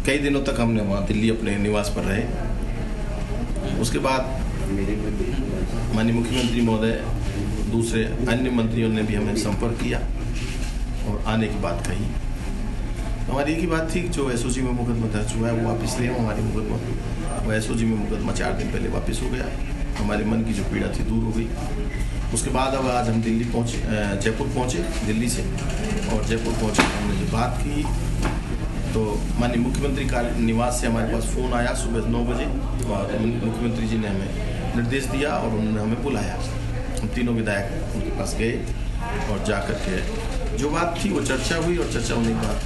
कई दिनों तक हमने वहाँ दिल्ली अपने निवास पर रहे। उसके बाद माननीय मुख्यमंत्री महोदय, दूसरे अन्य मंत्रियों ने भी हमें संपर्क किया और आने की बात कही। हमारी एक ही बात थी कि जो एसओजी में मुकदमा दर्ज हुआ है वो वापस ले, हमारी मुकदमा वो एसओजी में मुकदमा 4 दिन पहले वापस हो गया। हमारे मन की जो पीड़ा थी दूर हो गई। उसके बाद अब आज हम दिल्ली पहुँचे, जयपुर पहुँचे दिल्ली से, और जयपुर पहुँचे हमने जो बात की तो माननीय मुख्यमंत्री कार्य निवास से हमारे पास फ़ोन आया सुबह 9 बजे और मुख्यमंत्री जी ने हमें निर्देश दिया और उन्होंने हमें बुलाया। हम तीनों विधायक उनके पास गए और जाकर के जो बात थी वो चर्चा हुई, और चर्चा होने के बाद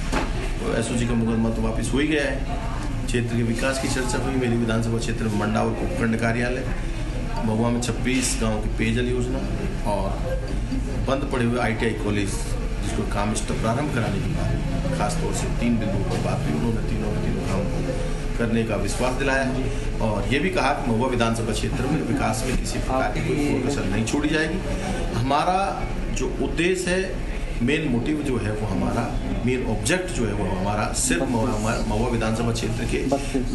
तो एसओजी का मुकदमा तो वापस हो ही गया है। क्षेत्र के विकास की चर्चा हुई। मेरी विधानसभा क्षेत्र में मंडा और उपखंड कार्यालय, महुआ में 26 गाँव की पेयजल योजना और बंद पड़े हुए ITI कॉलेज जिसको काम प्रारंभ कराने के बाद खासतौर से 3 बिंदुओं पर बात हुई। उन्होंने तीनों काम को करने का विश्वास दिलाया और ये भी कहा कि महुआ विधानसभा क्षेत्र में विकास में किसी प्रकार की कोई कसर नहीं छोड़ी जाएगी। हमारा जो उद्देश्य है, मेन मोटिव जो है वो हमारा, मेन ऑब्जेक्ट जो है वो हमारा सिर्फ महुआ विधानसभा क्षेत्र के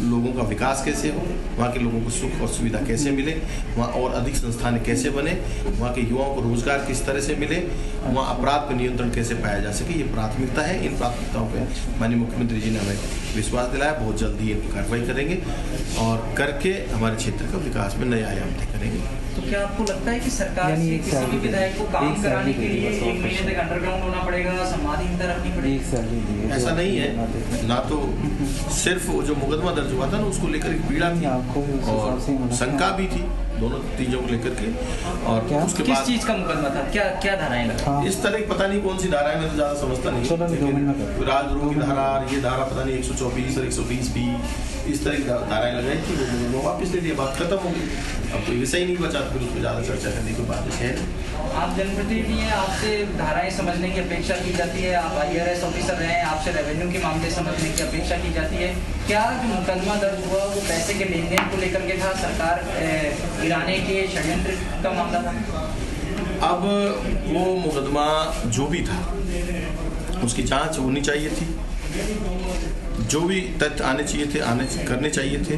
लोगों का विकास कैसे हो, वहाँ के लोगों को सुख और सुविधा कैसे मिले, वहाँ और अधिक संस्थान कैसे बने, वहाँ के युवाओं को रोजगार किस तरह से मिले, वहाँ अपराध पर नियंत्रण कैसे पाया जा सके, ये प्राथमिकता है। इन प्राथमिकताओं पर माननीय मुख्यमंत्री जी ने हमें विश्वास दिलाया। बहुत जल्दी इन पर कार्रवाई करेंगे और करके हमारे क्षेत्र का विकास में नए आयाम तय करेंगे। तो क्या आपको लगता है कि सरकार से किसी भी विधायक को काम कराने के लिए 1 महीने तक अंडरग्राउंड होना पड़ेगा, संवादहीनता रखनी पड़ेगी? ऐसा नहीं है ना, तो सिर्फ जो मुकदमा दर्ज हुआ था ना उसको लेकर एक पीड़ा थी और शंका भी थी, दोनों चीजों को लेकर के। और उसके किस बाद चीज का मुकदमा था, क्या धाराएं लगा? इस तरह की पता नहीं कौन सी धारा है, मैं तो ज्यादा समझता नहीं। राजद्रोह की धारा, ये धारा पता नहीं 124 और 120 भी, इस तरह की धाराएं लगाई थी। वो वापस ले लिया, बात खत्म हो गई। अब कोई विषय नहीं बचा, फिर उसमें ज्यादा चर्चा करने की बात है। आप जनप्रतिनिधि हैं, आपसे धाराएं समझने की अपेक्षा की जाती है। आप IRS ऑफिसर रहे हैं, आपसे रेवेन्यू के मामले समझने की अपेक्षा की जाती है। क्या जो मुकदमा दर्ज हुआ वो पैसे के लेन देन को लेकर के था, सरकार गिराने के षड्यंत्र का मामला था? अब वो मुकदमा जो भी था उसकी जांच होनी चाहिए थी, जो भी तथ्य आने चाहिए थे करने चाहिए थे।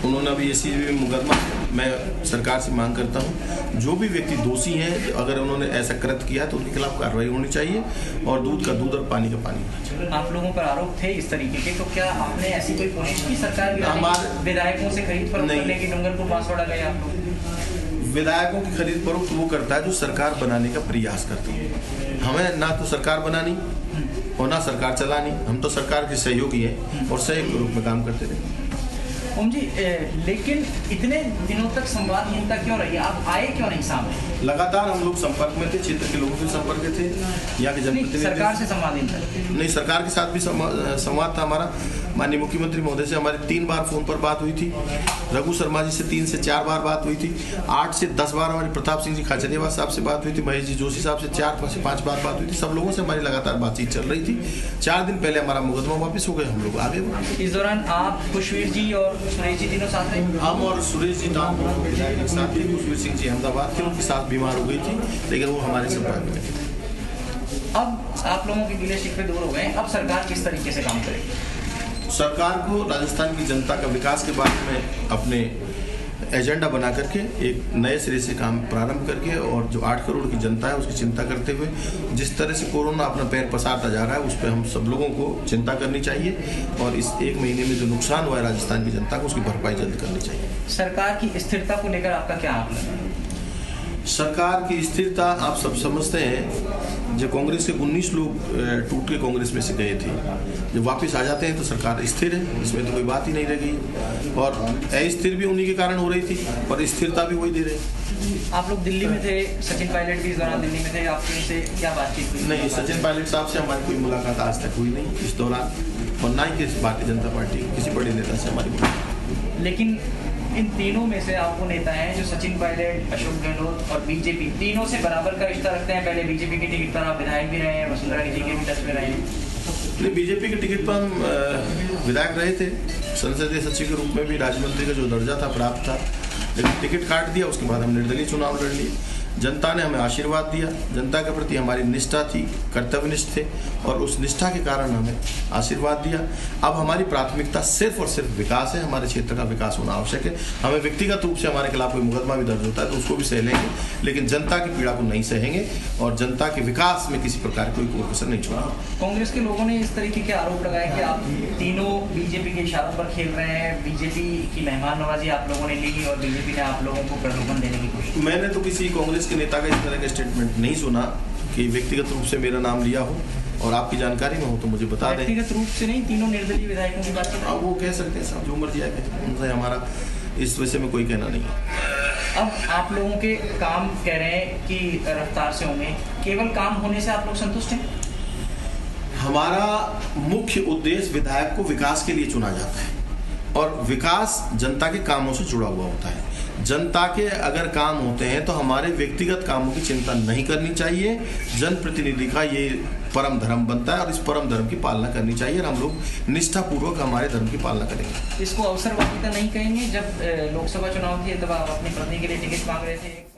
उन्होंने अभी ऐसी मुकदमा, मैं सरकार से मांग करता हूँ जो भी व्यक्ति दोषी हैं, अगर उन्होंने ऐसा कृत्य किया तो उनके खिलाफ कार्रवाई होनी चाहिए और दूध का दूध और पानी का पानी होना चाहिए। आप लोगों पर आरोप थे इस तरीके के, तो क्या आपने ऐसी कोई कोशिश की सरकार हमारे विधायकों से खरीद फरोख्त करने की? डूंगरपुर बांसवाड़ा गए आप लोग? विधायकों की खरीद फरोख्त वो करता है जो सरकार बनाने का प्रयास करती है। हमें ना तो सरकार बनानी और ना सरकार चलानी, हम तो सरकार के सहयोगी हैं और सहयोग के रूप में काम करते रहे। ओम जी, लेकिन इतने दिनों तक संवादहीनता क्यों रही? आप आए क्यों नहीं सामने? लगातार हम लोग संपर्क में थे, क्षेत्र के लोगों के संपर्क में थे, यहाँ के जनप्रतिनिधि। सरकार से संवादहीनता नहीं, सरकार के साथ भी संवाद था हमारा। माननीय मुख्यमंत्री महोदय से हमारी 3 बार फोन पर बात हुई थी। रघु शर्मा जी से 3 से 4 बार बात हुई थी। 8 से 10 बार हमारी प्रताप सिंह जी खाचरियावास साहब से बात हुई थी। महेश जी जोशी साहब से 4 से 5 बार बात हुई थी। सब लोगों से हमारी लगातार बातचीत चल रही थी। 4 दिन पहले हमारा मुकदमा वापस हो गया, हम लोग आगे बढ़े। इस दौरान आप, खुशवीर जी और सुरेश जी तीनों साथ रहे? हम और सुरेश जी विधायक साथ थे। खुशवीर सिंह जी अहमदाबाद थे, उनके साथ बीमार हो गई थी, लेकिन वो हमारे संपर्क में थे। अब आप लोगों की गिले शिकवे दूर हो गए, अब सरकार किस तरीके से काम करेगी? सरकार को राजस्थान की जनता का विकास के बारे में अपने एजेंडा बना करके एक नए सिरे से काम प्रारंभ करके, और जो 8 करोड़ की जनता है उसकी चिंता करते हुए, जिस तरह से कोरोना अपना पैर पसारता जा रहा है उस पर हम सब लोगों को चिंता करनी चाहिए और इस 1 महीने में जो नुकसान हुआ है राजस्थान की जनता को उसकी भरपाई जल्द करनी चाहिए। सरकार की स्थिरता को लेकर आपका क्या आकलन है? सरकार की स्थिरता आप सब समझते हैं, जो कांग्रेस के 19 लोग टूट के कांग्रेस में से गए थे, जब वापस आ जाते हैं तो सरकार स्थिर है, इसमें तो कोई बात ही नहीं रह गई। और अस्थिर भी उन्हीं के कारण हो रही थी और स्थिरता भी वही दे रहे। आप लोग दिल्ली में थे, सचिन पायलट भी इस दौरान दिल्ली में थे, आपके से क्या बातचीत हुई? नहीं, सचिन पायलट साहब से हमारी कोई मुलाकात आज तक हुई नहीं इस दौरान, और ना ही भारतीय जनता पार्टी किसी बड़े नेता से हमारी मुलाकात। लेकिन इन तीनों में से आपको नेता हैं जो सचिन पायलट, अशोक गहलोत और बीजेपी, तीनों से बराबर का रिश्ता रखते हैं। पहले बीजेपी की टिकट पर आप विधायक भी रहे हैं, वसुंधरा जी के भी टच में रहे हैं। नहीं, बीजेपी के टिकट पर हम विधायक रहे थे, संसदीय सचिव के रूप में भी राज्य मंत्री का जो दर्जा था प्राप्त था, लेकिन टिकट काट दिया। उसके बाद हम निर्दलीय चुनाव लड़ लिए। जनता ने हमें आशीर्वाद दिया, जनता के प्रति हमारी निष्ठा थी, कर्तव्यनिष्ठ थे और उस निष्ठा के कारण हमें आशीर्वाद दिया। अब हमारी प्राथमिकता सिर्फ और सिर्फ विकास है, हमारे क्षेत्र का विकास होना आवश्यक है। हमें व्यक्तिगत रूप से हमारे खिलाफ कोई मुकदमा भी दर्ज होता है तो उसको भी सह लेंगे, लेकिन जनता की पीड़ा को नहीं सहेंगे और जनता के विकास में किसी प्रकार कोई कसर नहीं छोड़ेंगे। कांग्रेस के लोगों ने इस तरीके के आरोप लगाए कि आप तीनों बीजेपी के इशारों पर खेल रहे हैं, बीजेपी की मेहमान नवाजी आप लोगों ने ली और बीजेपी ने आप लोगों को प्रलोभन देने की कोशिश। मैंने तो किसी कांग्रेस के नेता का इस तरह का स्टेटमेंट नहीं सुना कि व्यक्तिगत रूप से मेरा नाम लिया हो, और आपकी जानकारी में हो तो मुझे बता दें। व्यक्तिगत रूप से नहीं, तीनों निर्दलीय विधायकों की बात अब वो कह सकते हैं साहब, जो मर्जी आए, उनसे हमारा इस विषय में कोई कहना नहीं है। अब आप लोगों के काम कह रहे हैं कि रफ्तार से होंगे, केवल काम होने से आप लोग संतुष्ट हैं? हमारा मुख्य उद्देश्य विधायक को विकास के लिए चुना जाता है और विकास जनता के कामों से जुड़ा हुआ होता है। जनता के अगर काम होते हैं तो हमारे व्यक्तिगत कामों की चिंता नहीं करनी चाहिए। जनप्रतिनिधि का ये परम धर्म बनता है और इस परम धर्म की पालना करनी चाहिए और हम लोग निष्ठापूर्वक हमारे धर्म की पालना करेंगे। इसको अवसरवादिता नहीं कहेंगे? जब लोकसभा चुनाव थे तब आप अपनी पत्नी के लिए टिकट मांग रहे थे।